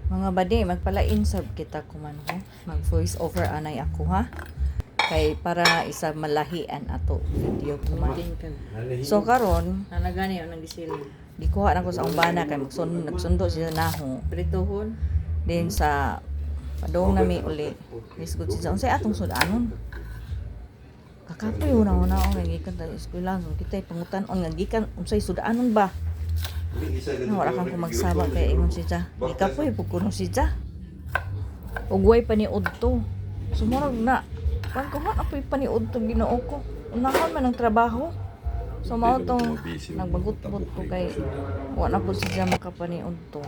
Mga bade, magpala-insert kita kuman ho. Mag voice over anay ako ha. Kay para isa malahian ato video kuman. So karon, Nalagani yung nagisilin. gikuha na ko sa umbana kay nagsundo siya naho. Pritohon. Din sa padong nami uli. Isgud siya unsay atong sudanon. Kakapoy una nga gikan ta eskwela so kitay pangutan-on nga gikan unsay sudanon ba? Wala kang kumagsama kay ingon siya. Gikapoy pug kuno siya. Ugway paniud to. Sumurag na. Kan ko man apoy paniud to Ginoo ko. Unahon man ang trabaho. So mao tong nagbagut-but ko kay wala po siya makapaniud to.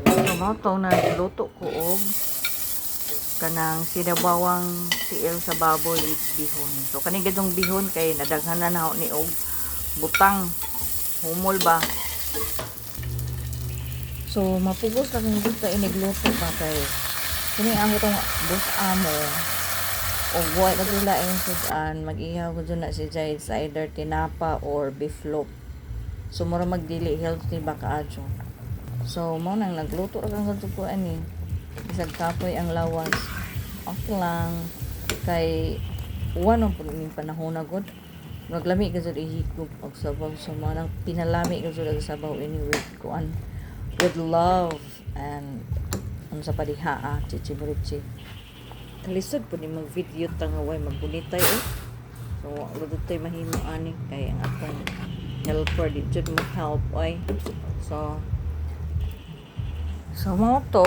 So mao tong nagluto ko og kanang sinabawang tiil sa baboy bihon. So kani gadong bihon kay nadaghanan na ni og butang humol ba. So mapugos lang yung gusto inigluto ba kay kini ang itong bus amo o buhay ka sila yung sudan mag-ihaw ko dyan na si Jai sa either tinapa or beef loaf. So mura magdili healthy ba kaadyo. So mo nang nagluto ra kang sukuan ni bisag kapoy ang lawas. Okay lang kay uwan ang puning panahon na god. Maglami ka jud ihigop og sabaw so mo nang pinalami ka jud og sabaw anyway kuan with love and sa padiha chichiburichi. Kalisod po ni mag video tangaway magbunitay so lugod tay mahimo ani kay ang atong helper di jud mo help ay so mo to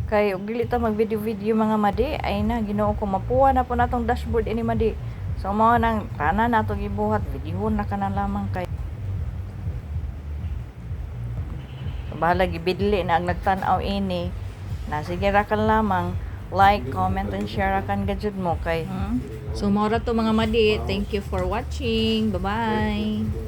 kay og dili ta mag video mga madi ay na Ginoo ko mapuwa na po natong dashboard ini madi so mao nang tanan nato gibuhat video na kana lamang kay bahala gibidli na ang nagtan-aw ini na sige ra kan lamang like, comment, and share akan gadget mo kay. So mao ra to mga madi. Thank you for watching. Bye-bye.